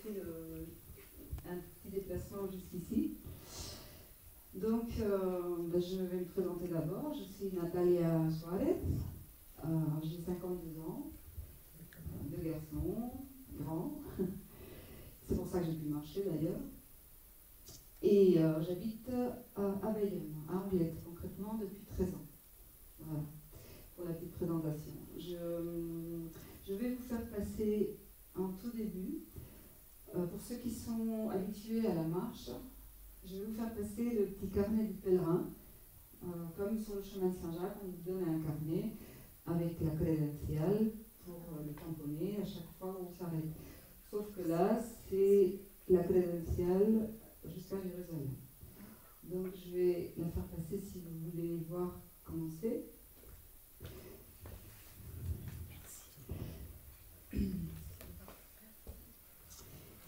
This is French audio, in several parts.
fait un petit déplacement jusqu'ici. Donc, je vais me présenter d'abord. Je suis Natalia Suarez, j'ai 52 ans, 2 garçons, grands. C'est pour ça que j'ai pu marcher d'ailleurs. Et j'habite à Bayonne, à Anglette, concrètement depuis 13 ans. Voilà, pour la petite présentation. Je vais vous faire passer en tout début, pour ceux qui sont habitués à la marche, je vais vous faire passer le petit carnet du pèlerin. Comme sur le chemin de Saint-Jacques, on vous donne un carnet avec la crédentiale pour le tamponner à chaque fois où on s'arrête. Sauf que là, c'est la crédentiale jusqu'à Jérusalem. Donc je vais la faire passer si vous voulez voir comment c'est.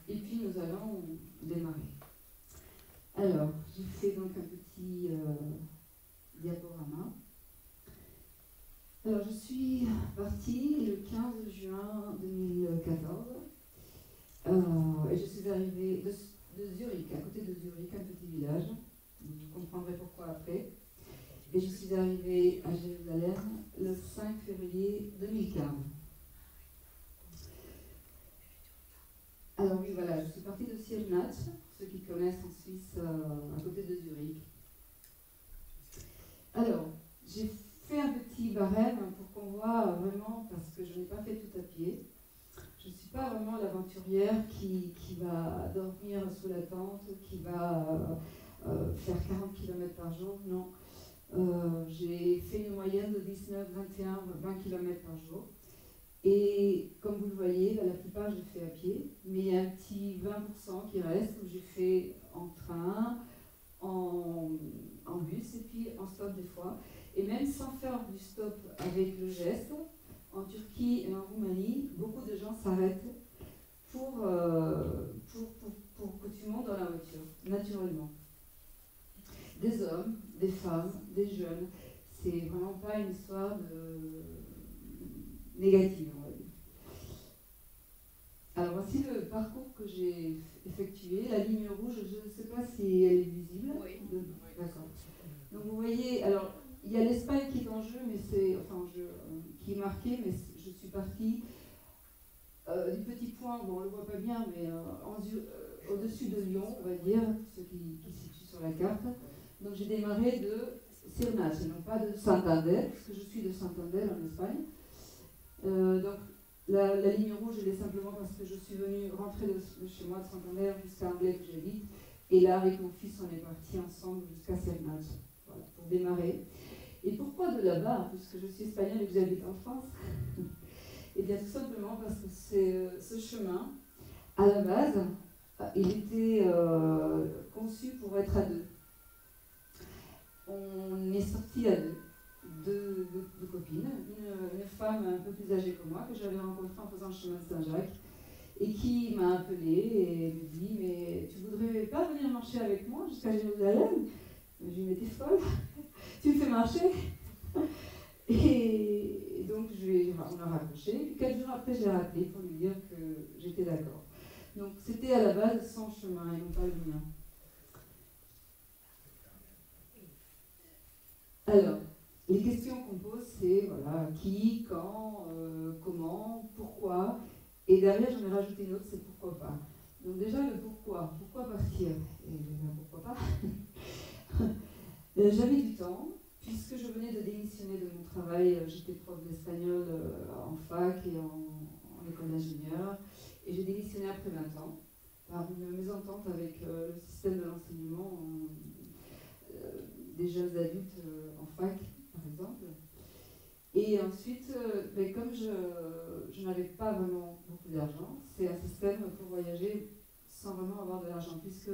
Et puis nous allons démarrer. Alors, j'ai fait donc un petit diaporama. Alors, je suis partie le 15 juin 2014 et je suis arrivée de Zurich, à côté de Zurich, un petit village. Vous comprendrez pourquoi après. Et je suis arrivée à Jérusalem le 5 février 2015. Alors oui, voilà, je suis partie de Sirnat, ceux qui connaissent en Suisse, à côté de Zurich. Alors, j'ai fait un petit barème pour qu'on voit vraiment, parce que je n'ai pas fait tout à pied. Je ne suis pas vraiment l'aventurière qui va dormir sous la tente, qui va faire 40 km par jour, non. J'ai fait une moyenne de 19, 21, 20 km par jour. Et comme vous le voyez, la plupart j'ai fait à pied, mais il y a un petit 20% qui reste où j'ai fait en train, en bus et puis en stop des fois. Et même sans faire du stop avec le geste, en Turquie et en Roumanie, beaucoup de gens s'arrêtent pour que tu montes dans la voiture, naturellement. Des hommes, des femmes, des jeunes. C'est vraiment pas une histoire négative, on va dire. Alors voici le parcours que j'ai effectué. La ligne rouge, je ne sais pas si elle est visible. Oui. D'accord. Donc vous voyez, alors il y a l'Espagne qui est en jeu, mais qui est marqué, mais je suis partie du petit point, bon on ne le voit pas bien, mais au-dessus de Lyon, on va dire, ceux qui se situent sur la carte. Donc j'ai démarré de Sirnas, et non pas de Santander, parce que je suis de Santander en Espagne. Donc la ligne rouge, elle est simplement parce que je suis venue rentrer de chez moi de Santander jusqu'à Anglette où j'habite. Et là, avec mon fils, on est partis ensemble jusqu'à Sirnas, voilà, pour démarrer. Et pourquoi de là-bas, puisque je suis espagnole et que j'habite en France? Et bien tout simplement parce que ce chemin, à la base, il était conçu pour être à deux. On est sortis à deux copines, une femme un peu plus âgée que moi, que j'avais rencontrée en faisant le chemin de Saint-Jacques, et qui m'a appelée et me dit « Mais tu voudrais pas venir marcher avec moi jusqu'à Jérusalem ?» Je lui ai dit « Mais t'es folle, tu me fais marcher ?» Et donc on a raccroché. 4 jours après, je l'ai rappelé pour lui dire que j'étais d'accord. Donc c'était à la base son chemin et non pas le mien. Alors, les questions qu'on pose, c'est voilà, qui, quand, comment, pourquoi. Et derrière, j'en ai rajouté une autre, c'est pourquoi pas. Donc déjà, le pourquoi. Pourquoi partir? Et pourquoi pas? J'avais du temps, puisque je venais de démissionner de mon travail. J'étais prof d'espagnol en fac et en école d'ingénieur. Et j'ai démissionné après 20 ans, par une mésentente avec le système de l'enseignement des jeunes adultes en fac, par exemple. Et ensuite, comme je n'avais pas vraiment beaucoup d'argent, c'est un système pour voyager sans vraiment avoir de l'argent, puisque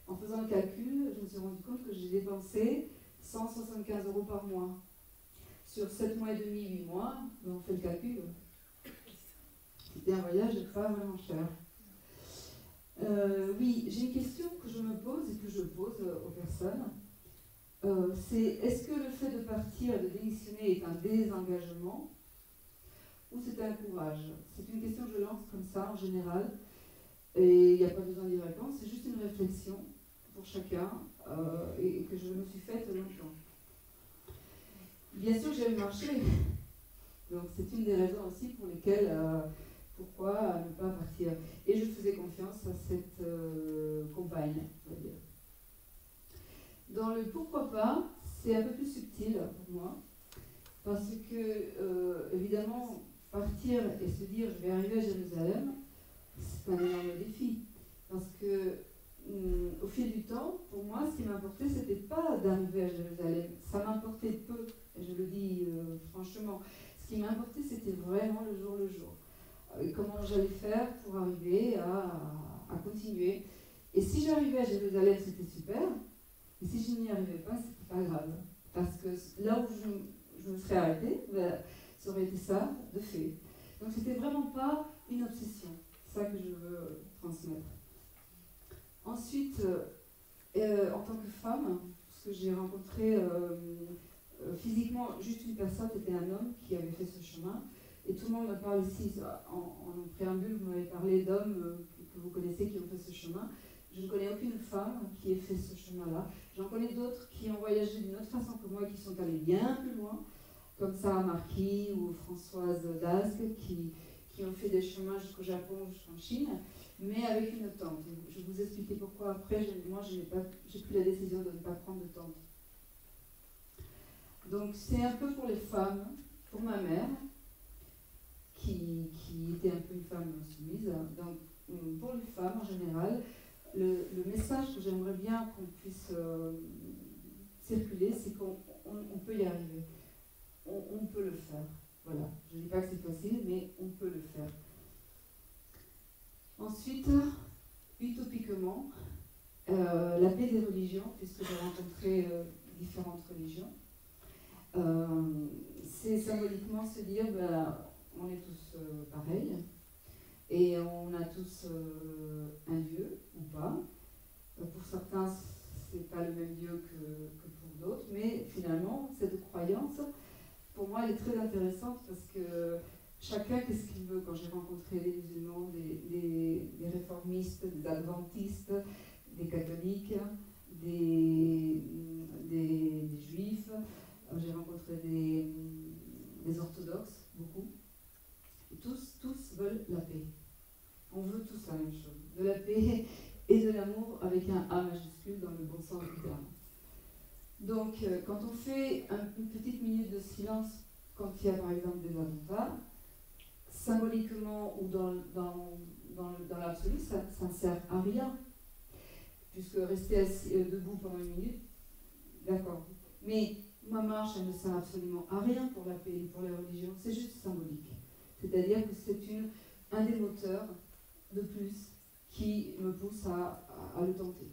en faisant le calcul, je me suis rendu compte que j'ai dépensé 175 € par mois. Sur 7 mois et demi, 8 mois, on fait le calcul. C'était un voyage pas vraiment cher. Oui, j'ai une question que je me pose et que je pose aux personnes. C'est est-ce que le fait de partir, de démissionner est un désengagement ou c'est un courage? C'est une question que je lance comme ça en général. Et il n'y a pas besoin d'y répondre, c'est juste une réflexion pour chacun et que je me suis faite longtemps. Bien sûr, j'aime marcher, donc c'est une des raisons aussi pour lesquelles, pourquoi ne pas partir. Et je faisais confiance à cette compagne, on va dire. Dans le pourquoi pas, c'est un peu plus subtil pour moi, parce que, évidemment, partir et se dire je vais arriver à Jérusalem, c'est un énorme défi. Parce que, au fil du temps, pour moi, ce qui m'importait, c'était pas d'arriver à Jérusalem. Ça m'importait peu, et je le dis franchement. Ce qui m'importait, c'était vraiment le jour le jour. Comment j'allais faire pour arriver à continuer. Et si j'arrivais à Jérusalem, c'était super. Et si je n'y arrivais pas, c'était pas grave. Parce que là où je me serais arrêtée, ben, ça aurait été ça, de fait. Donc c'était vraiment pas une obsession. C'est ça que je veux transmettre. Ensuite, en tant que femme, parce que j'ai rencontré physiquement juste une personne, c'était un homme qui avait fait ce chemin. Et tout le monde me parle ici, en préambule, vous m'avez parlé d'hommes que vous connaissez qui ont fait ce chemin. Je ne connais aucune femme qui ait fait ce chemin-là. J'en connais d'autres qui ont voyagé d'une autre façon que moi, qui sont allées bien plus loin, comme Sarah Marquis ou Françoise Dasque, qui ont fait des chemins jusqu'au Japon, jusqu'en Chine, mais avec une tente. Je vais vous expliquer pourquoi après. Moi, j'ai pris la décision de ne pas prendre de tente. Donc, c'est un peu pour les femmes, pour ma mère, qui était un peu une femme soumise. Donc, pour les femmes en général, le message que j'aimerais bien qu'on puisse circuler, c'est qu'on peut y arriver. On peut le faire. Voilà. Je ne dis pas que c'est facile, mais on peut le faire. Ensuite, utopiquement, la paix des religions, puisque j'ai rencontré différentes religions, c'est symboliquement se dire, on est tous pareils, et on a tous un Dieu, ou pas. Pour certains, c'est pas le même Dieu que pour d'autres, mais finalement, cette croyance, pour moi, elle est très intéressante parce que chacun, qu'est-ce qu'il veut? Quand j'ai rencontré des musulmans, des réformistes, des adventistes, des catholiques, des juifs, j'ai rencontré des orthodoxes, beaucoup. Et tous veulent la paix. On veut tous la même chose, de la paix et de l'amour avec un A majuscule dans le bon sens du terme. Donc, quand on fait une petite minute de silence, quand il y a par exemple des attentats, symboliquement ou dans l'absolu, ça ne sert à rien. Puisque rester debout pendant une minute, d'accord. Mais ma marche, elle ne sert absolument à rien pour la paix et pour les religions, c'est juste symbolique. C'est-à-dire que c'est un des moteurs de plus qui me pousse à le tenter.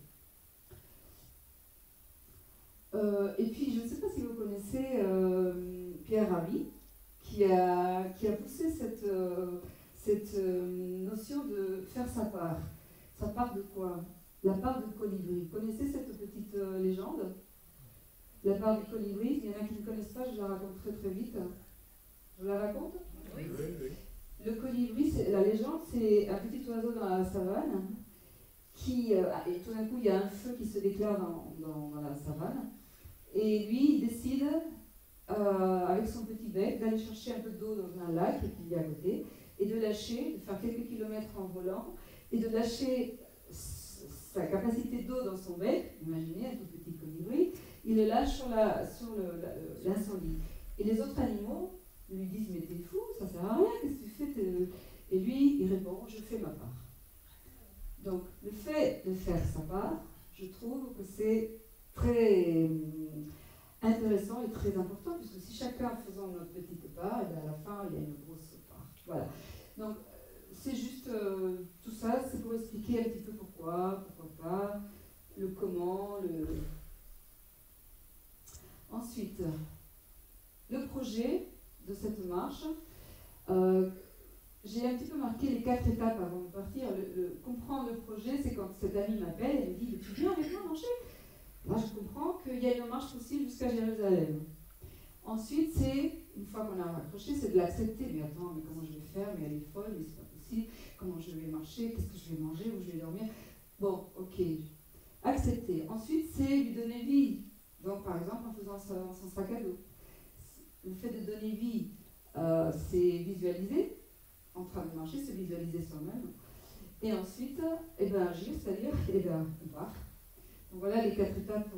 Et puis, je ne sais pas si vous connaissez Pierre Rabhi, qui a poussé cette notion de faire sa part. Sa part de quoi? La part du colibri. Vous connaissez cette petite légende? La part du colibri, il y en a qui ne connaissent pas, je la raconte très très vite. Je la raconte? Oui. Le colibri, la légende, c'est un petit oiseau dans la savane qui, et tout d'un coup, il y a un feu qui se déclare dans la savane. Et lui, il décide, avec son petit bec, d'aller chercher un peu d'eau dans un lac qui est à côté, et de lâcher, de faire quelques kilomètres en volant, et de lâcher sa capacité d'eau dans son bec, imaginez un tout petit colibri, il le lâche sur l'incendie. Et les autres animaux lui disent, mais t'es fou, ça sert à rien, qu'est-ce que tu fais? Et lui, il répond, je fais ma part. Donc, le fait de faire sa part, je trouve que c'est très intéressant et très important, puisque si chacun faisant notre petite part, et bien à la fin, il y a une grosse part. Voilà. Donc, c'est juste tout ça, c'est pour expliquer un petit peu pourquoi pas, le comment, Ensuite, le projet de cette marche, j'ai un petit peu marqué les 4 étapes avant de partir. Comprendre le projet, c'est quand cette amie m'appelle et me dit « Tu viens avec moi marcher ?» Moi, je comprends qu'il y a une marche possible jusqu'à Jérusalem. Ensuite, c'est, une fois qu'on a raccroché, c'est de l'accepter. Mais attends, mais comment je vais faire? Mais elle est folle, mais c'est pas difficile, comment je vais marcher, qu'est-ce que je vais manger, où je vais dormir. Bon, ok, accepter. Ensuite, c'est lui donner vie. Donc, par exemple, en faisant son sac à dos. Le fait de donner vie, c'est visualiser, en train de marcher, se visualiser soi-même. Et ensuite, agir, c'est-à-dire, on part. Donc voilà les 4 étapes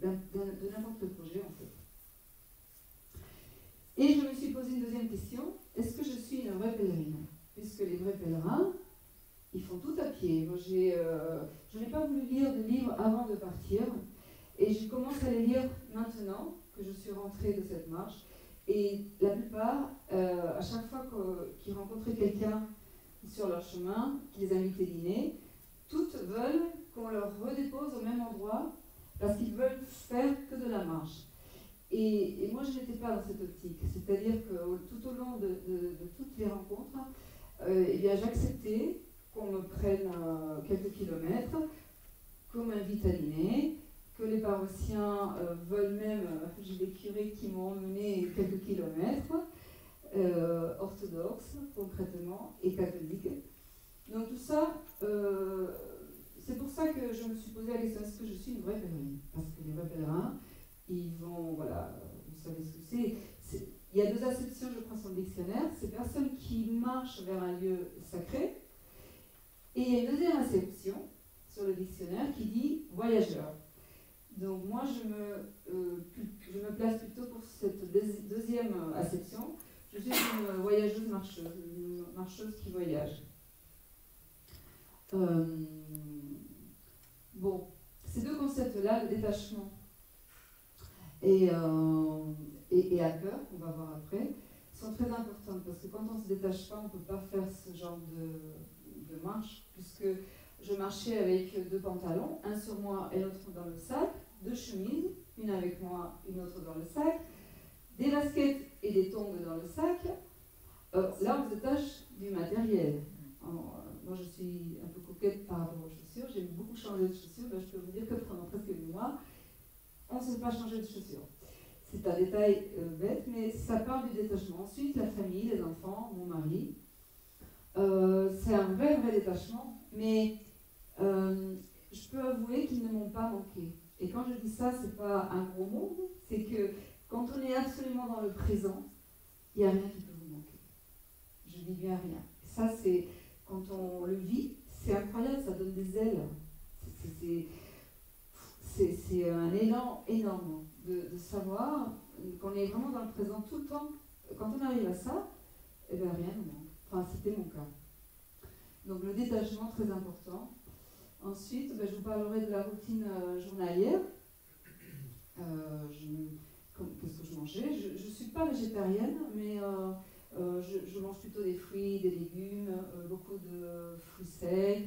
de n'importe quel projet, en fait. Et je me suis posé une deuxième question, est-ce que je suis une vraie pèlerine? Puisque les vrais pèlerins, ils font tout à pied. Moi, je n'ai pas voulu lire de livres avant de partir, et je commence à les lire maintenant que je suis rentrée de cette marche. Et la plupart, à chaque fois qu'ils rencontraient quelqu'un sur leur chemin, qui les invitait dîner, toutes veulent qu'on leur redépose au même endroit parce qu'ils veulent faire que de la marche. Et moi, je n'étais pas dans cette optique. C'est-à-dire que tout au long de toutes les rencontres, j'acceptais qu'on me prenne quelques kilomètres, qu'on m'invite à dîner, que les paroissiens veulent même, j'ai des curés qui m'ont emmené quelques kilomètres, orthodoxes concrètement, et catholiques. Donc tout ça, c'est pour ça que je me suis posé la question, est-ce que je suis une vraie pèlerine? Parce que les vrais pèlerins, ils vont, voilà, vous savez ce que c'est. Il y a 2 acceptions, je crois, sur le dictionnaire. C'est personne qui marche vers un lieu sacré. Et il y a une deuxième acception sur le dictionnaire qui dit voyageur. Donc moi, je me place plutôt pour cette deuxième acception. Je suis une voyageuse marcheuse, une marcheuse qui voyage. Bon, ces 2 concepts-là, le détachement et à cœur, qu'on va voir après, sont très importants parce que quand on ne se détache pas, on ne peut pas faire ce genre de marche, puisque je marchais avec 2 pantalons, un sur moi et l'autre dans le sac, 2 chemises, une avec moi, une autre dans le sac, des baskets et des tongs dans le sac. Là, on se détache du matériel. Moi, je suis un peu coquette par rapport aux chaussures. J'ai beaucoup changé de chaussures. Je peux vous dire que pendant presque 8 mois, on ne s'est pas changé de chaussures. C'est un détail bête, mais ça parle du détachement. Ensuite, la famille, les enfants, mon mari. C'est un vrai détachement, mais je peux avouer qu'ils ne m'ont pas manqué. Et quand je dis ça, c'est pas un gros mot, c'est que quand on est absolument dans le présent, il n'y a rien qui peut vous manquer. Je dis bien rien. Ça, c'est, quand on le vit, c'est incroyable, ça donne des ailes. C'est un élan énorme de savoir qu'on est vraiment dans le présent tout le temps. Quand on arrive à ça, eh bien rien ne manque. Enfin, c'était mon cas. Donc le détachement, très important. Ensuite, je vous parlerai de la routine journalière. Qu'est-ce que je mangeais? Je ne suis pas végétarienne, mais je mange plutôt des fruits, des légumes, beaucoup de fruits secs,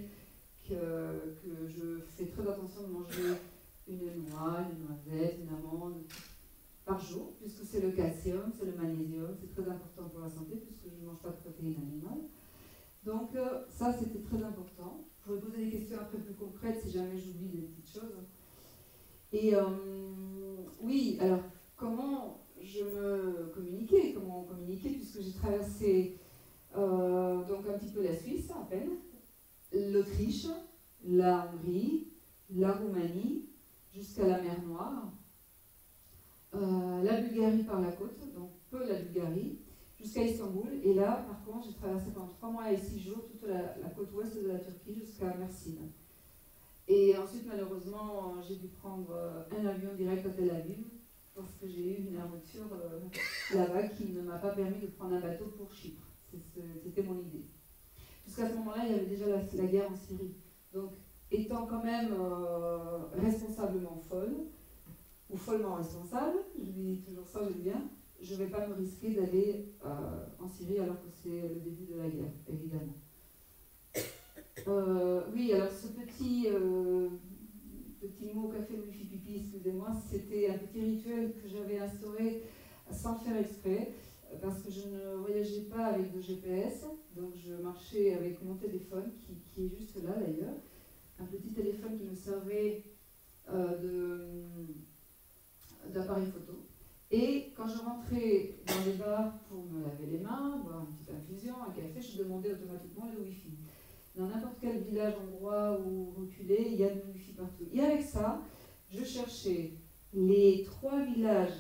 que je fais très attention de manger une noix, une noisette, une amande par jour, puisque c'est le calcium, c'est le magnésium, c'est très important pour la santé, puisque je ne mange pas de protéines animales. Donc ça, c'était très important. Je pourrais poser des questions après plus concrètes si jamais j'oublie des petites choses. Et oui, alors, comment communiquer, puisque j'ai traversé donc un petit peu la Suisse à peine, l'Autriche, la Hongrie, la Roumanie, jusqu'à la mer Noire, la Bulgarie par la côte, donc peu la Bulgarie, jusqu'à Istanbul. Et là, par contre, j'ai traversé pendant 3 mois et 6 jours toute la côte ouest de la Turquie jusqu'à Mersin. Et ensuite, malheureusement, j'ai dû prendre un avion direct à Tel Aviv parce que j'ai eu une aventure là-bas qui ne m'a pas permis de prendre un bateau pour Chypre. C'était mon idée. Jusqu'à ce moment-là, il y avait déjà la guerre en Syrie. Donc, étant quand même responsablement folle, ou follement responsable, je dis toujours ça, j'aime bien, je ne vais pas me risquer d'aller en Syrie alors que c'est le début de la guerre, évidemment. Oui, alors ce petit mot café wifi pipi, excusez-moi, c'était un petit rituel que j'avais instauré sans faire exprès, parce que je ne voyageais pas avec de GPS, donc je marchais avec mon téléphone, qui est juste là d'ailleurs, un petit téléphone qui me servait d'appareil photo. Et quand je rentrais dans les bars pour me laver les mains, boire une petite infusion, un café, je demandais automatiquement le Wi-Fi. Dans n'importe quel village hongrois ou reculé, il y a du Wi-Fi partout. Et avec ça, je cherchais les 3 villages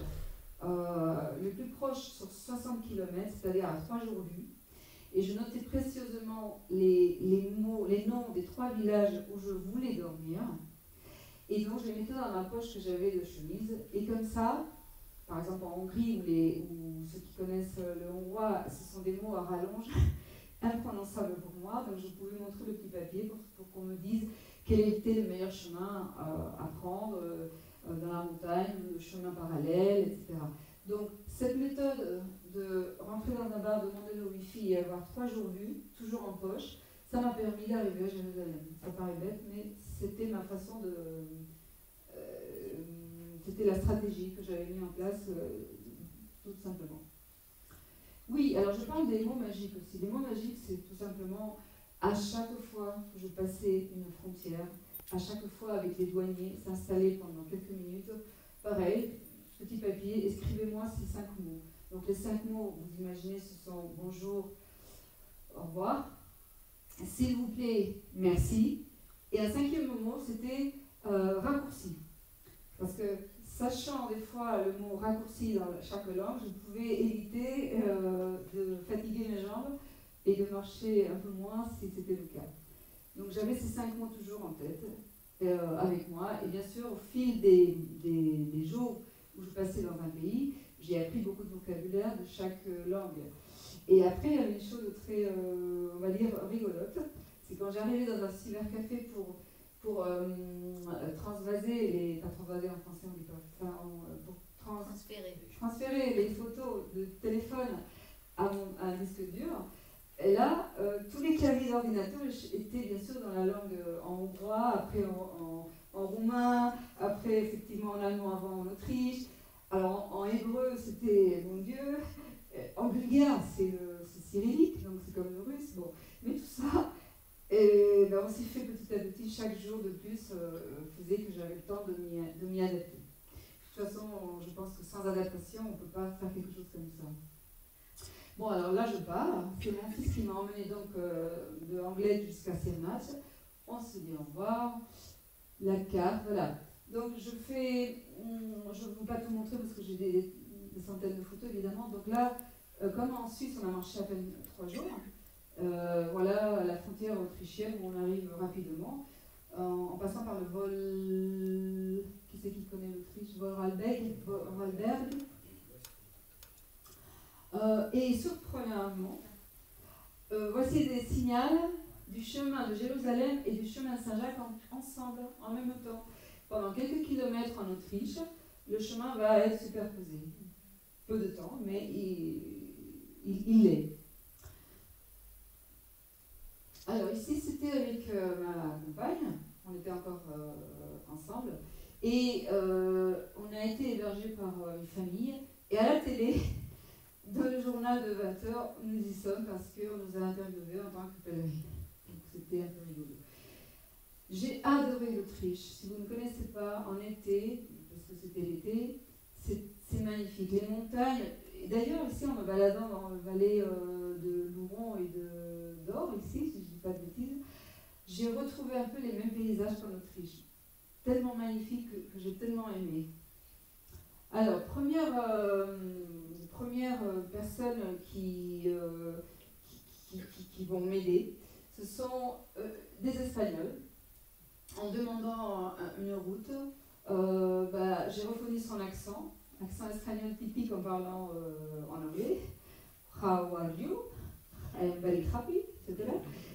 les plus proches sur 60 km, c'est-à-dire à 3 jours vue. Et je notais précieusement les noms des 3 villages où je voulais dormir. Et donc, je les mettais dans ma poche que j'avais de chemise. Et comme ça, par exemple en Hongrie, où ceux qui connaissent le hongrois, ce sont des mots à rallonge, imprononçables pour moi. Donc, je pouvais montrer le petit papier pour qu'on me dise quel était le meilleur chemin à prendre dans la montagne, le chemin parallèle, etc. Donc, cette méthode de rentrer dans un bar, demander le Wi-Fi et avoir 3 jours vus, toujours en poche, ça m'a permis d'arriver à Jérusalem. Ça paraît bête, mais c'était ma façon de... c'était la stratégie que j'avais mis en place, tout simplement. Oui, alors je parle des mots magiques aussi. Les mots magiques, c'est tout simplement à chaque fois que je passais une frontière, à chaque fois avec les douaniers, s'installer pendant quelques minutes, pareil, petit papier, écrivez-moi ces 5 mots. Donc les 5 mots, vous imaginez, ce sont bonjour, au revoir, s'il vous plaît, merci. Et un 5e mot, c'était raccourci. Parce que, sachant des fois le mot raccourci dans chaque langue, je pouvais éviter de fatiguer mes jambes et de marcher un peu moins si c'était le cas. Donc j'avais ces 5 mots toujours en tête, avec moi. Et bien sûr, au fil des jours où je passais dans un pays, j'ai appris beaucoup de vocabulaire de chaque langue. Et après, il y avait une chose très, on va dire, rigolote. C'est quand j'arrivais dans un cybercafé pour transvaser, pas transvaser en français, on dit pas, enfin, pour transférer les photos de téléphone à un disque dur. Et là, tous les claviers d'ordinateur étaient bien sûr dans la langue en hongrois, après en roumain, après effectivement en allemand, avant en Autriche. Alors en hébreu, c'était mon Dieu. En bulgare, c'est cyrillique, donc c'est comme le russe. Bon, mais tout ça, on s'y fait petit à petit, chaque jour de plus faisait que j'avais le temps de m'y adapter. De toute façon, je pense que sans adaptation, on ne peut pas faire quelque chose comme ça. Bon, alors là, je pars. C'est mon fils qui m'a emmené donc de Anglet jusqu'à Sirnat. On se dit au revoir. La carte, voilà. Donc je ne veux pas tout montrer parce que j'ai des centaines de photos évidemment. Donc là, comme en Suisse, on a marché à peine 3 jours. Voilà la frontière autrichienne où on arrive rapidement, en passant par le vol. Qui c'est qui connaît l'Autriche? Vorarlberg. Et surprenamment, voici des signaux du chemin de Jérusalem et du chemin de Saint-Jacques ensemble, en même temps. Pendant quelques kilomètres en Autriche, le chemin va être superposé. Peu de temps, mais il l'est. Alors ici, c'était avec ma compagne, on était encore ensemble, et on a été hébergés par une famille, et à la télé, dans le journal de 20h, nous y sommes parce qu'on nous a interviewés en tant que pèlerins. Donc c'était un peu rigolo. J'ai adoré l'Autriche. Si vous ne connaissez pas, en été, parce que c'était l'été, c'est magnifique. Les montagnes, et d'ailleurs ici en me baladant dans le vallée de Louron et d'Or, ici, si je ne dis pas de bêtises, j'ai retrouvé un peu les mêmes paysages qu'en Autriche. Tellement magnifique que j'ai tellement aimé. Alors, première personne qui vont m'aider, ce sont des Espagnols. En demandant une route, j'ai reconnu son accent espagnol typique en parlant en anglais. How are you? I am very happy, etc.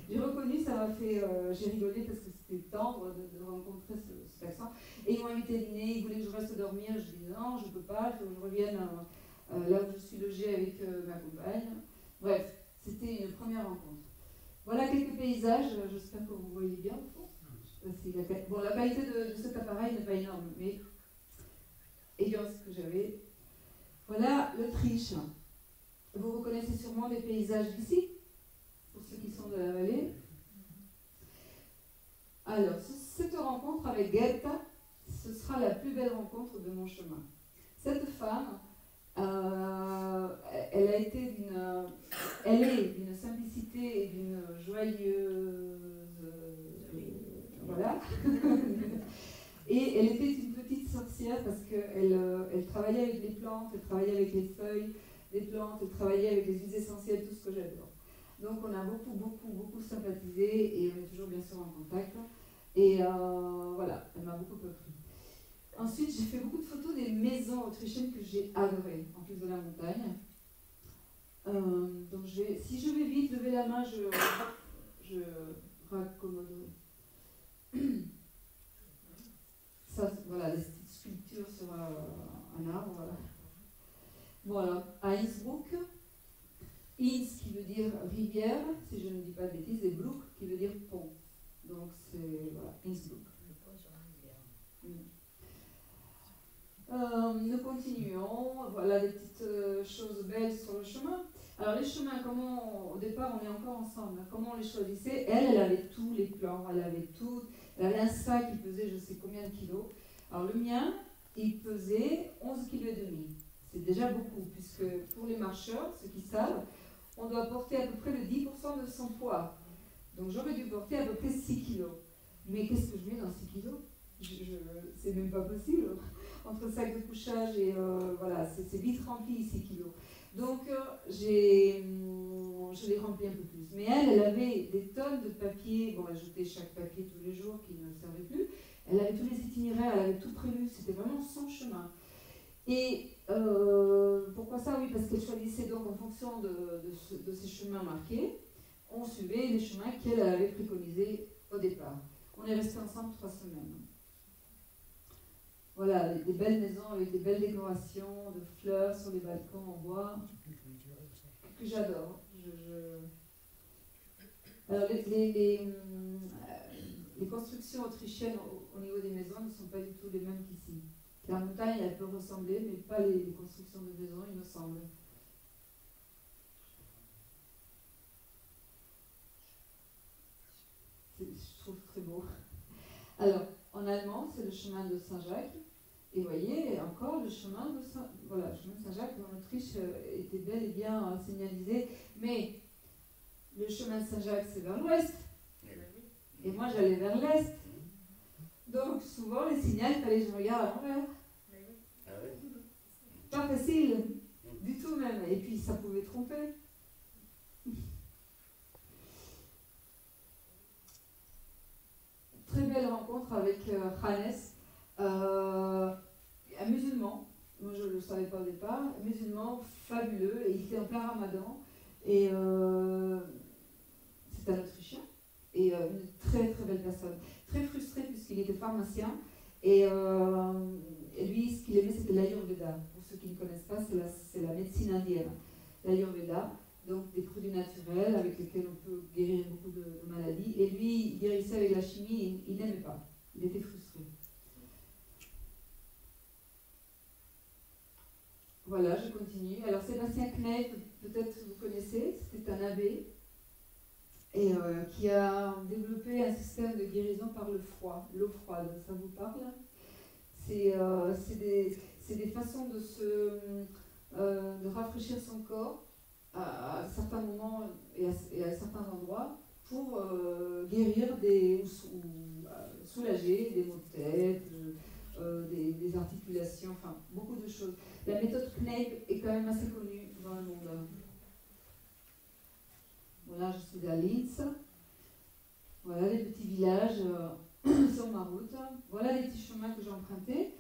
J'ai reconnu, ça m'a fait, j'ai rigolé parce que c'était tendre de rencontrer cet accent. Et ils m'ont invité à dîner, ils voulaient que je reste dormir. Je dis non, je ne peux pas, il faut que je revienne là où je suis logée avec ma compagne. Bref, c'était une première rencontre. Voilà quelques paysages, j'espère que vous voyez bien au fond. Bon, la qualité de cet appareil n'est pas énorme, mais ayant ce que j'avais. Voilà l'Autriche. Vous reconnaissez sûrement des paysages d'ici, pour ceux qui sont de la vallée. Alors, cette rencontre avec Gerta, ce sera la plus belle rencontre de mon chemin. Cette femme Et elle était une petite sorcière parce qu'elle travaillait avec les plantes, elle travaillait avec les feuilles des plantes, elle travaillait avec les huiles essentielles, tout ce que j'adore. Donc on a beaucoup sympathisé et on est toujours bien sûr en contact. Et voilà, elle m'a beaucoup appris. Ensuite, j'ai fait beaucoup de photos des maisons autrichiennes que j'ai adorées, en plus de la montagne. Donc si je vais vite, levez la main, je raccommoderai. Ça, voilà, les petites sculptures sur un arbre. Voilà, à Innsbruck. Inns qui veut dire rivière, si je ne dis pas de bêtises, et Bruck qui veut dire pont. Donc c'est, voilà, Innsbruck. Le pont sur la rivière. Nous continuons, voilà des petites choses belles sur le chemin. Alors les chemins, au départ on est encore ensemble, hein, comment on les choisissait? Elle avait tous les plans, elle avait un sac qui pesait je sais combien de kilos. Alors le mien, il pesait 11,5 kg. C'est déjà beaucoup, puisque pour les marcheurs, ceux qui savent, on doit porter à peu près le 10% de son poids. Donc j'aurais dû porter à peu près 6 kg. Mais qu'est-ce que je mets dans 6 kg? C'est même pas possible. Entre sac de couchage et voilà, c'est vite rempli 6 kilos. Donc je l'ai rempli un peu plus. Mais elle avait des tonnes de papiers. Bon, elle jetait chaque papier tous les jours qui ne servait plus. Elle avait tous les itinéraires, elle avait tout prévu. C'était vraiment son chemin. Et pourquoi ça? Oui, parce qu'elle choisissait donc en fonction de ces chemins marqués. On suivait les chemins qu'elle avait préconisés au départ. On est restés ensemble 3 semaines. Voilà, des belles maisons avec des belles décorations, de fleurs sur les balcons en bois, que j'adore. Alors, les constructions autrichiennes au niveau des maisons ne sont pas du tout les mêmes qu'ici. La montagne, elle peut ressembler, mais pas les constructions de maisons, il me semble. Je trouve très beau. Alors, en allemand, c'est le chemin de Saint-Jacques. Et vous voyez, encore le chemin de Saint-Jacques en Autriche était bel et bien signalisé. Mais le chemin de Saint-Jacques, c'est vers l'ouest. Et moi, j'allais vers l'est. Donc, souvent, les signaux, il fallait que je regarde à l'envers. Pas facile, du tout même. Et puis, ça pouvait tromper. Très belle rencontre avec Hannes, un musulman. Moi, je ne le savais pas au départ. Un musulman fabuleux. Et il était en plein ramadan. Et c'est un Autrichien. Et une très très belle personne. Très frustré puisqu'il était pharmacien. Et lui, ce qu'il aimait, c'était l'Ayurveda. Pour ceux qui ne connaissent pas, c'est la médecine indienne. L'Ayurveda, donc des produits naturels avec lesquels on peut guérir beaucoup de maladies. Et lui, il guérissait avec la chimie et il n'aimait pas. Il était frustré. Voilà, je continue. Alors Sébastien Kneipp, peut-être vous connaissez, c'était un abbé et qui a développé un système de guérison par le froid, l'eau froide. Ça vous parle? C'est des façons de rafraîchir son corps à certains moments et à certains endroits pour guérir ou soulager des maux de tête, des articulations, enfin beaucoup de choses. La méthode Kneipp est quand même assez connue dans le monde. Voilà, je suis à Linz. Voilà les petits villages sur ma route. Voilà les petits chemins que j'ai empruntés.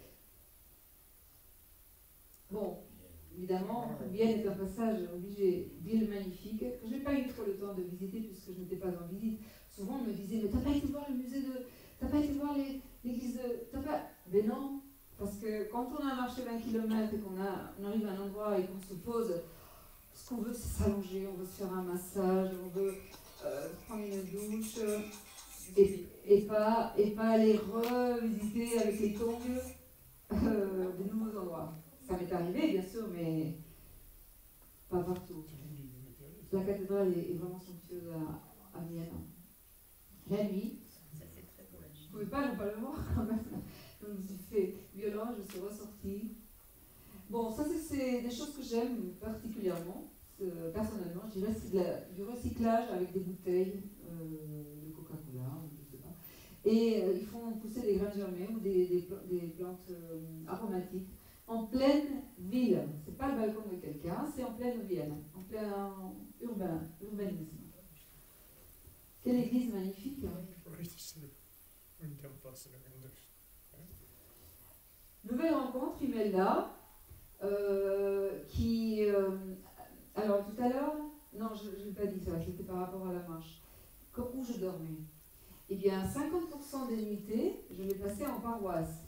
Bon, évidemment, Vienne est un passage obligé, ville magnifique, que je n'ai pas eu trop le temps de visiter puisque je n'étais pas en visite. Souvent on me disait, mais t'as pas été voir le musée t'as pas été voir l'église de... Mais non, parce que quand on a marché 20 km et qu'on arrive à un endroit et qu'on se pose, ce qu'on veut c'est s'allonger, on veut se faire un massage, on veut prendre une douche et pas aller revisiter avec les tongs de nouveaux endroits. Ça m'est arrivé bien sûr, mais pas partout. La cathédrale est vraiment somptueuse à Vienne. La nuit, je ne pouvais pas ne pas le voir quand même. Donc je me suis fait violent, je suis ressortie. Bon, ça c'est des choses que j'aime particulièrement. Personnellement, je dirais c'est du recyclage avec des bouteilles de Coca-Cola, je ne sais pas. Et ils font pousser des graines germées ou des plantes aromatiques en pleine ville. C'est pas le balcon de quelqu'un, c'est en pleine ville, en plein urbanisme. Quelle église magnifique! Nouvelle rencontre, Imelda, qui... alors tout à l'heure, non, je n'ai pas dit ça, c'était par rapport à la marche. Où je dormais? Eh bien, 50% des nuitées, je les passais en paroisse.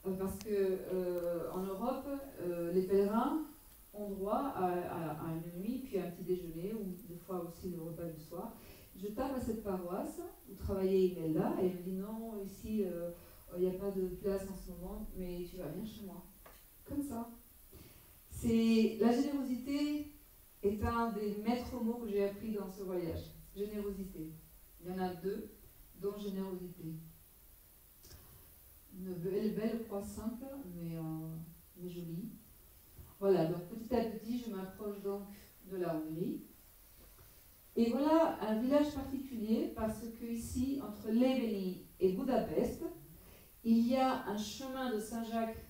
Parce que en Europe, les pèlerins ont droit à une nuit, puis à un petit déjeuner, ou des fois aussi le repas du soir. Je tape à cette paroisse où travaillait Imelda, et elle me dit non, ici, il n'y a pas de place en ce moment, mais tu vas venir chez moi. Comme ça. La générosité est un des maîtres mots que j'ai appris dans ce voyage. Générosité. Il y en a deux, dont générosité. Une belle croix simple, mais jolie. Voilà, donc petit à petit, je m'approche donc de la Hongrie. Et voilà un village particulier, parce que ici, entre Léveni et Budapest, il y a un chemin de Saint-Jacques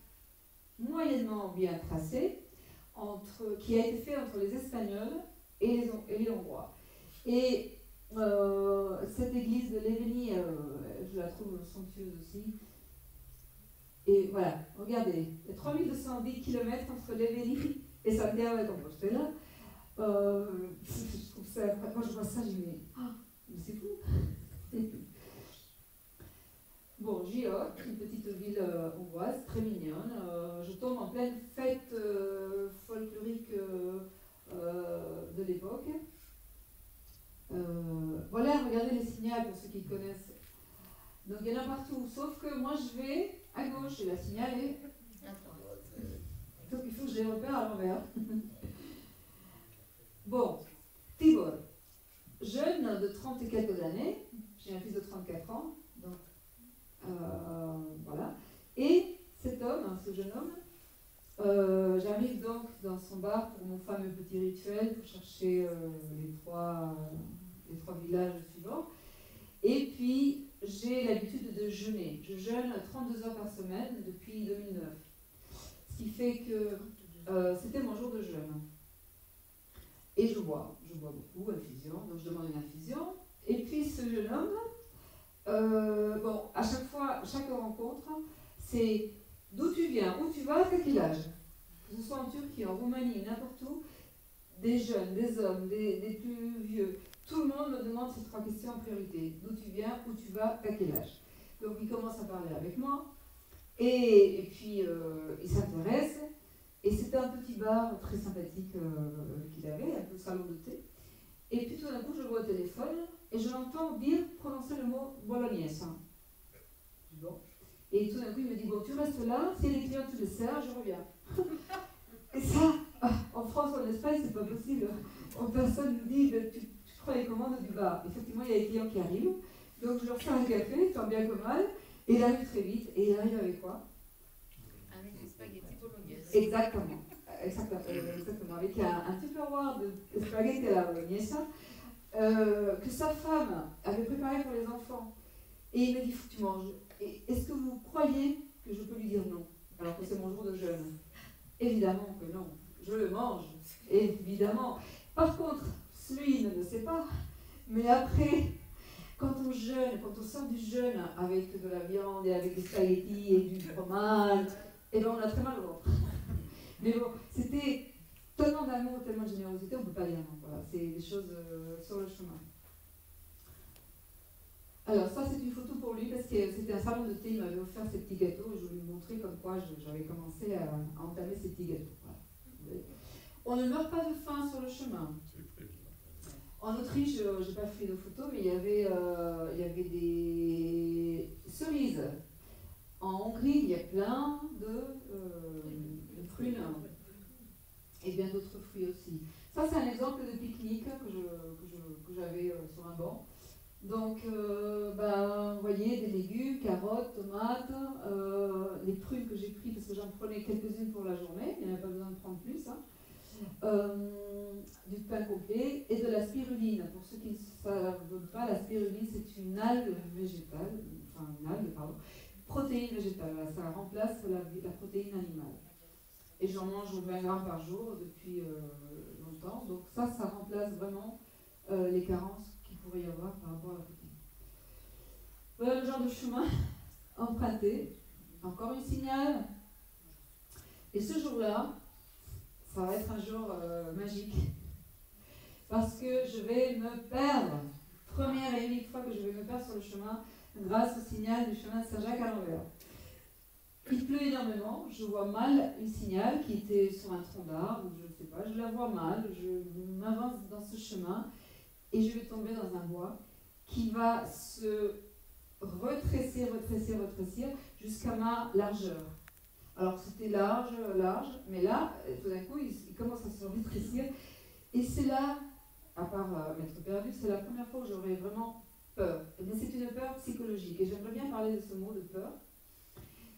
moyennement bien tracé, qui a été fait entre les Espagnols et les Hongrois. Et cette église de Léveni, je la trouve somptueuse aussi. Et voilà, regardez, il y a 3210 km entre Léveni et Santiago de Compostela. Je trouve ça, quand je vois ça, je me dis, mais c'est fou. Bon, Gio, une petite ville hongroise, très mignonne. Je tombe en pleine fête folklorique de l'époque. Voilà, regardez les signaux pour ceux qui connaissent. Donc il y en a partout, sauf que moi je vais à gauche et la signal est. Donc il faut que je les repère à l'envers. Bon, Tibor, jeune de 30 et quelques années, j'ai un fils de 34 ans, donc voilà. Et cet homme, ce jeune homme, j'arrive donc dans son bar pour mon fameux petit rituel, pour chercher les trois villages suivants. Et puis, j'ai l'habitude de jeûner. Je jeûne 32 heures par semaine depuis 2009. Ce qui fait que c'était mon jour de jeûne. Et je bois beaucoup, infusion, donc je demande une infusion. Et puis ce jeune homme, bon, à chaque fois, chaque rencontre, c'est d'où tu viens, où tu vas, à quel âge. Que ce soit en Turquie, en Roumanie, n'importe où, des jeunes, des hommes, des plus vieux. Tout le monde me demande ces trois questions en priorité. D'où tu viens, où tu vas, à quel âge. Donc il commence à parler avec moi. Et puis il s'intéresse. Et c'était un petit bar très sympathique qu'il avait, un peu salon de thé. Et puis tout d'un coup, je le vois au téléphone et je l'entends prononcer le mot bolognaise. Bon. Et tout d'un coup, il me dit, bon, tu restes là, si les clients tu les sers, je reviens. Et ça, en France ou en Espagne, c'est pas possible. Personne ne dit, tu prends les commandes du bar. Effectivement, il y a des clients qui arrivent, donc je leur sers un café, tant bien que mal, et il arrive très vite. Et il arrive avec quoi? Avec des spaghettis bolognaise. Exactement. Avec un tupperware de spaghetti à la bolognaise que sa femme avait préparé pour les enfants. Et il me dit, faut que tu manges. Est-ce que vous croyez que je peux lui dire non, alors que c'est mon jour de jeûne? Évidemment que non. Je le mange, évidemment. Par contre, celui ne le sait pas. Mais après, quand on jeûne, quand on sort du jeûne avec de la viande et avec des spaghettis et du fromage, eh ben on a très mal au ventre. Mais bon, c'était tellement d'amour, tellement de générosité, on ne peut pas dire non. Voilà, c'est des choses sur le chemin. Alors ça, c'est une photo pour lui parce que c'était un salon de thé, il m'avait offert ces petits gâteaux et je voulais lui montrer comme quoi j'avais commencé à entamer ces petits gâteaux. Voilà. On ne meurt pas de faim sur le chemin. En Autriche, je n'ai pas fait de photos, mais il y avait des cerises. En Hongrie, il y a plein de prunes et bien d'autres fruits aussi. Ça, c'est un exemple de pique-nique que j'avais sur un banc. Donc, vous voyez, des légumes, carottes, tomates, les prunes que j'ai prises parce que j'en prenais quelques-unes pour la journée, il n'y avait pas besoin de prendre plus. Hein. du pain complet et de la spiruline. Pour ceux qui ne savent pas, la spiruline c'est une algue végétale, enfin une algue, pardon, protéine végétale. Voilà, ça remplace la protéine animale. Et j'en mange 20 grammes par jour depuis longtemps. Donc ça remplace vraiment les carences qu'il pourrait y avoir par rapport à la protéine. Voilà le genre de chemin emprunté. Encore une signal. Et ce jour-là, ça va être un jour magique. Parce que je vais me perdre. Première et unique fois que je vais me perdre sur le chemin grâce au signal du chemin de Saint-Jacques à l'envers. Il pleut énormément, je vois mal une signal qui était sur un tronc d'arbre, ou je ne sais pas, je la vois mal, je m'avance dans ce chemin et je vais tomber dans un bois qui va se retrécir jusqu'à ma largeur. Alors c'était large, mais là, tout d'un coup, il commence à se rétrécir. Et c'est là, à part m'être perdu, c'est la première fois où j'aurais vraiment peur. Mais c'est une peur psychologique. Et j'aimerais bien parler de ce mot de peur.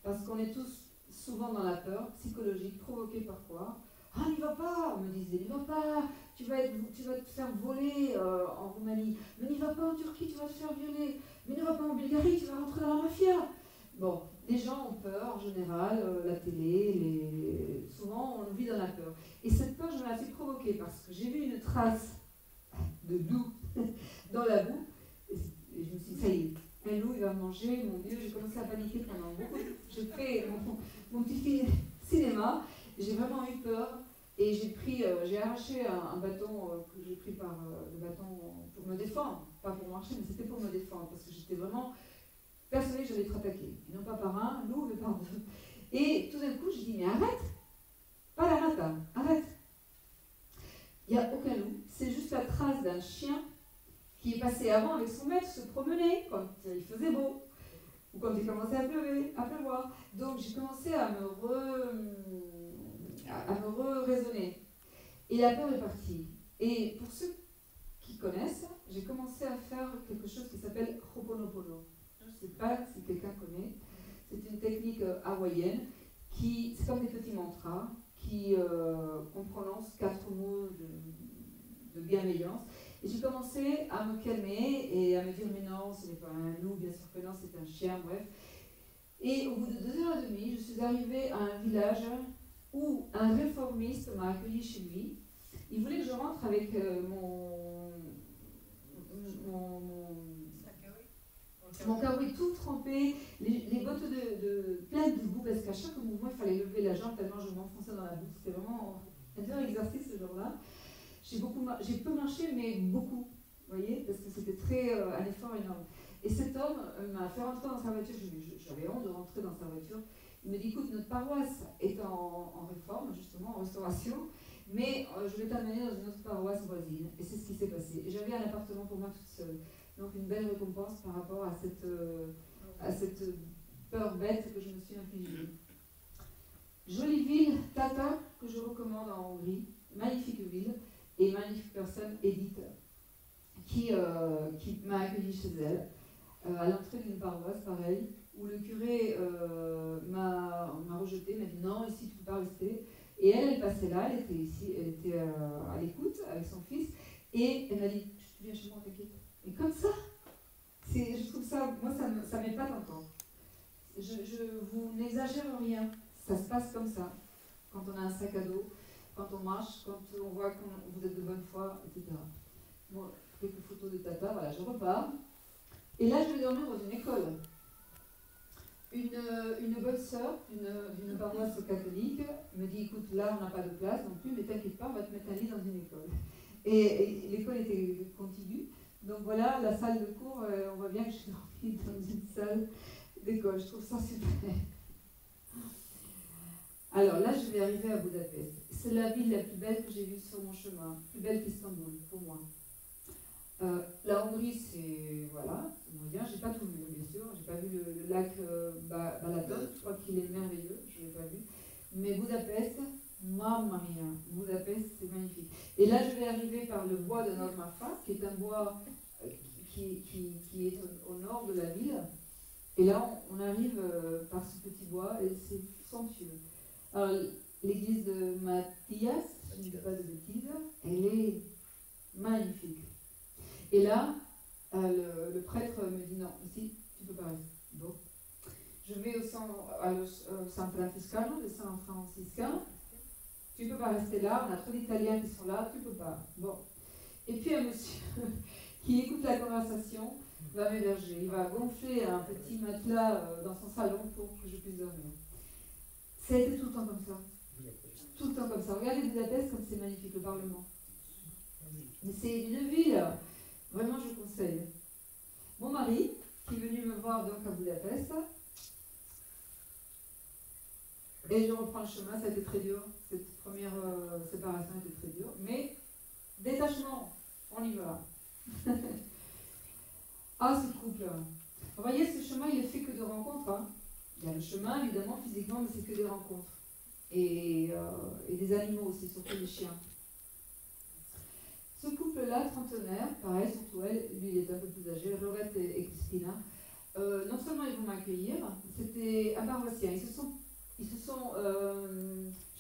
Parce qu'on est tous souvent dans la peur psychologique, provoquée par quoi? Ah, n'y va pas, on me disait, n'y va pas, tu vas te faire voler en Roumanie. Mais n'y va pas en Turquie, tu vas te faire violer. Mais ne va pas en Bulgarie, tu vas rentrer dans la mafia. Bon, les gens ont peur en général, la télé, souvent on vit dans la peur. Et cette peur, je me la suis provoquée parce que j'ai vu une trace de loup dans la boue, et je me suis dit, ça y est, un loup il va me manger, mon Dieu, j'ai commencé à paniquer pendant beaucoup. J'ai fait mon petit cinéma, j'ai vraiment eu peur, et j'ai arraché un bâton que j'ai pris par le bâton pour me défendre, pas pour marcher, mais c'était pour me défendre, parce que j'étais vraiment persuadée que j'allais être attaquée, et non pas par un loup, mais par deux. Et tout d'un coup, je dis, mais arrête, pas la rata, arrête. Il n'y a aucun loup, c'est juste la trace d'un chien qui est passé avant avec son maître se promener quand il faisait beau, ou quand il commençait à pleuvoir. Donc j'ai commencé à me raisonner. Et la peur est partie. Et pour ceux qui connaissent, j'ai commencé à faire quelque chose qui s'appelle Ho'oponopono. Je ne sais pas si quelqu'un connaît. C'est une technique hawaïenne c'est comme des petits mantras qu'on prononce 4 mots de bienveillance. Et j'ai commencé à me calmer et à me dire mais non, ce n'est pas un loup, bien sûr que non, c'est un chien, bref. Et au bout de 2 heures et demie, je suis arrivée à un village où un réformiste m'a accueilli chez lui. Il voulait que je rentre avec mon kawaii tout trempé, les bottes pleines de boue, parce qu'à chaque mouvement, il fallait lever la jambe tellement je m'enfonçais dans la boue. C'était vraiment un dur exercice ce jour-là. J'ai peu marché, mais beaucoup, vous voyez, parce que c'était un effort énorme. Et cet homme m'a fait rentrer dans sa voiture, j'avais honte de rentrer dans sa voiture. Il me dit, écoute, notre paroisse est en réforme, justement, en restauration, mais je vais t'amener dans une autre paroisse voisine. Et c'est ce qui s'est passé. Et j'avais un appartement pour moi toute seule. Donc une belle récompense par rapport à cette peur bête que je me suis infligée. Jolie ville, Tata, que je recommande en Hongrie, magnifique ville, et magnifique personne, Edith, qui m'a accueillie chez elle, à l'entrée d'une paroisse, pareil, où le curé m'a rejeté, m'a dit non, ici tu ne peux pas rester. Et elle passait là, elle était ici, elle était à l'écoute avec son fils, et elle m'a dit, tu viens chez moi, t'inquiète. Et comme ça, je trouve ça, moi ça m'épate encore. Vous n'exagère rien, ça se passe comme ça, quand on a un sac à dos, quand on marche, quand on voit que vous êtes de bonne foi, etc. Bon, quelques photos de Tata, voilà, je repars. Et là, je vais dormir dans une école. Une bonne sœur d'une paroisse catholique me dit, écoute, là, on n'a pas de place non plus, mais t'inquiète pas, on va te mettre un lit dans une école. Et l'école était contiguë. Donc voilà, la salle de cours, on voit bien que j'ai dormi dans une salle d'école. Je trouve ça super. Alors là, je vais arriver à Budapest. C'est la ville la plus belle que j'ai vue sur mon chemin, plus belle qu'Istanbul, pour moi. La Hongrie, c'est moyen. J'ai pas tout vu, bien sûr. J'ai pas vu le lac Balaton. Je crois qu'il est merveilleux. Je l'ai pas vu. Mais Budapest, mamma mia, Budapest, c'est magnifique. Et là, je vais arriver par le bois de Normafa, qui est un bois qui est au nord de la ville. Et là, on arrive par ce petit bois et c'est somptueux. Alors, l'église de Mathias, si je ne dis pas de bêtises, elle est magnifique. Et là, le prêtre me dit non, ici, tu ne peux pas rester. Bon. Je vais au San Franciscano, de San Franciscain. Tu ne peux pas rester là, on a trop d'Italiens qui sont là, tu ne peux pas. Bon. Et puis un monsieur qui écoute la conversation va m'héberger. Il va gonfler un petit matelas dans son salon pour que je puisse dormir. Ça a été tout le temps comme ça. Tout le temps comme ça. Regardez Budapest comme c'est magnifique, le Parlement. Mais c'est une ville, vraiment je conseille. Mon mari, qui est venu me voir donc à Budapest, et je reprends le chemin, ça a été très dur. Cette première séparation était très dure. Mais détachement, on y va. Ah, ce couple. Vous voyez, ce chemin, il est fait que de rencontres. Hein. Il y a le chemin, évidemment, physiquement, mais c'est que des rencontres. Et des animaux aussi, surtout les chiens. Ce couple-là, trentenaire, pareil, surtout elle, lui il est un peu plus âgé, Lorette et Christina, non seulement ils vont m'accueillir, c'était un paroissien. Ils se sont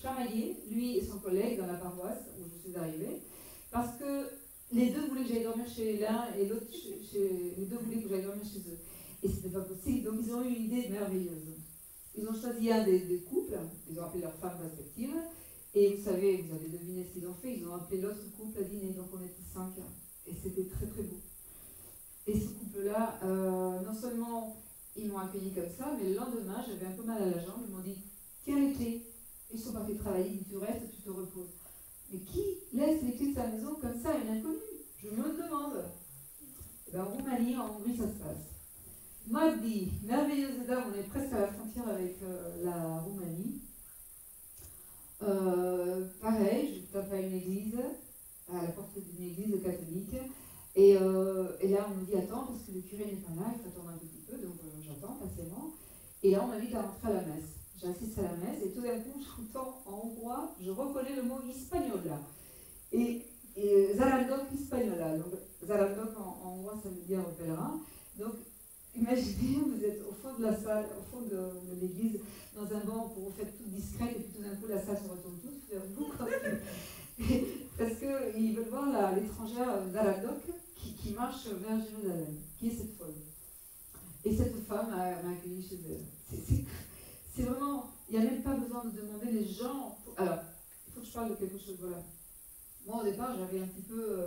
chamaillés, lui et son collègue, dans la paroisse où je suis arrivée, parce que les deux voulaient que j'aille dormir chez l'un et l'autre, les deux voulaient que j'aille dormir chez eux. Et c'était pas possible, donc ils ont eu une idée merveilleuse. Ils ont choisi un des couples, ils ont appelé leurs femmes respectives, et vous savez, vous avez deviné ce qu'ils ont fait, ils ont appelé l'autre couple à dîner, donc on était 5, et c'était très très beau. Et ce couple-là, non seulement ils m'ont accueilli comme ça, mais le lendemain, j'avais un peu mal à la jambe, ils m'ont dit, tiens les clés, ils sont partis travailler, tu restes, tu te reposes. Mais qui laisse les clés de sa maison comme ça à une inconnue? Je me le demande. Et bien, en Roumanie, en Hongrie, ça se passe. Magdi, merveilleuse dame, on est presque à la frontière avec la Roumanie. Pareil, je tape à une église, à la porte d'une église catholique, et là on me dit attends, parce que le curé n'est pas là, il faut attendre un petit peu, donc j'attends patiemment, et là on m'invite à rentrer à la messe. J'assiste à la messe, et tout d'un coup j'entends en hongrois, je reconnais le mot hispaniola, et Zarandok hispaniola, donc Zarandok en hongrois ça veut dire pèlerin, donc imaginez, vous êtes au fond de la salle, au fond de l'église, dans un banc pour vous faire toute discrète, et puis tout d'un coup la salle se retourne tous vers vous, parce qu'ils veulent voir l'étrangère d'Aradok qui marche vers Jérusalem. Qui est cette folle? Et cette femme m'a accueillie chez elle. C'est vraiment, il n'y a même pas besoin de demander les gens. Alors, il faut que je parle de quelque chose, voilà. Moi au départ, j'avais un petit peu,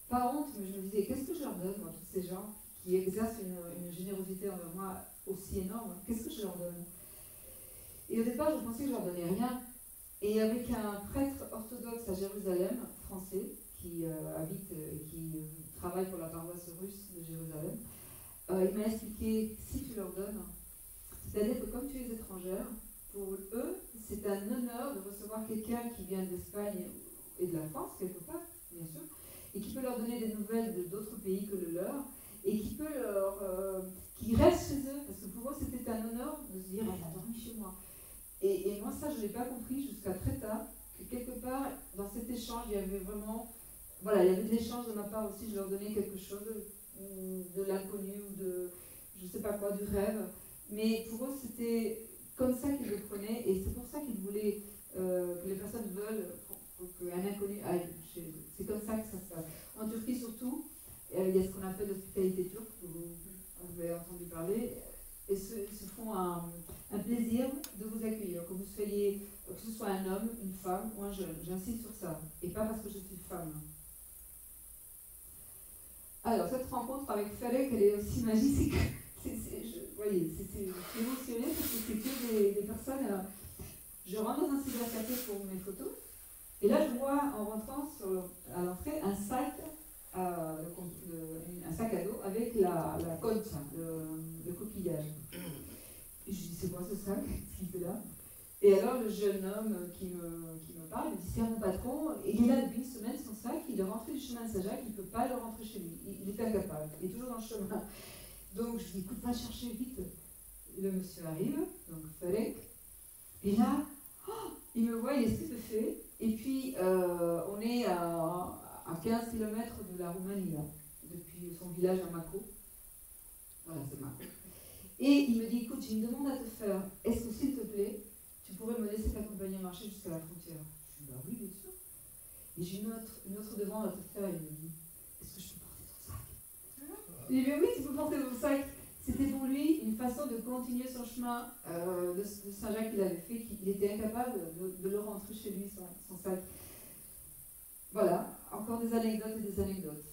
pas honte, mais je me disais, qu'est-ce que je leur donne, moi, tous ces gens qui exercent une générosité envers moi aussi énorme, qu'est-ce que je leur donne? Et au départ, je pensais que je leur donnais rien. Et avec un prêtre orthodoxe à Jérusalem, français, qui habite et qui travaille pour la paroisse russe de Jérusalem, il m'a expliqué, si tu leur donnes, c'est-à-dire que comme tu es étrangère, pour eux, c'est un honneur de recevoir quelqu'un qui vient d'Espagne et de la France, quelque part, bien sûr, et qui peut leur donner des nouvelles d'autres pays que le leur, et qui peut qui reste chez eux, parce que pour eux c'était un honneur de se dire, elle a dormi chez moi. Et moi ça je ne l'ai pas compris jusqu'à très tard, que quelque part dans cet échange il y avait vraiment, voilà, il y avait de l'échange de ma part aussi, je leur donnais quelque chose, de l'inconnu ou de, je ne sais pas quoi, du rêve, mais pour eux c'était comme ça qu'ils le prenaient, et c'est pour ça qu'ils voulaient que les personnes veulent qu'un inconnu aille chez eux. C'est comme ça que ça se passe. En Turquie surtout, il y a ce qu'on appelle l'hospitalité turque, que vous avez entendu parler, et se font un plaisir de vous accueillir, que vous soyez, que ce soit un homme, une femme ou un jeune. J'insiste sur ça, et pas parce que je suis femme. Alors, cette rencontre avec Ferek, elle est aussi magique. Vous voyez, c'est émotionnel parce que c'est que des personnes. Je rentre dans un cybercafé pour mes photos, et là je vois en rentrant à l'entrée un sac à dos avec la concha, le coquillage. Et je dis c'est quoi ce sac? Qu'est-ce qu'il fait là? Et alors le jeune homme qui me parle me dit c'est mon patron, et il a depuis une semaine son sac, il est rentré du chemin de Saint-Jacques, il ne peut pas le rentrer chez lui, il est incapable, il est toujours dans le chemin. Donc je dis écoute, va chercher vite. Le monsieur arrive, donc Ferek, et là, il me voit, il est stupéfait, et puis on est à 15 km de la Roumanie, là, depuis son village à Mako. Voilà, c'est Mako. Et il me dit, écoute, j'ai une demande à te faire. Est-ce que, s'il te plaît, tu pourrais me laisser t'accompagner marcher jusqu'à la frontière. Je dis, bah oui, bien sûr. Et j'ai une autre devant, l'autre frère, il me dit, est-ce que je peux porter ton sac? Il dit, mais oui, tu peux porter ton sac. C'était pour lui une façon de continuer son chemin de Saint-Jacques qu'il avait fait, qu'il était incapable de le rentrer chez lui, son sac. Voilà, encore des anecdotes et des anecdotes.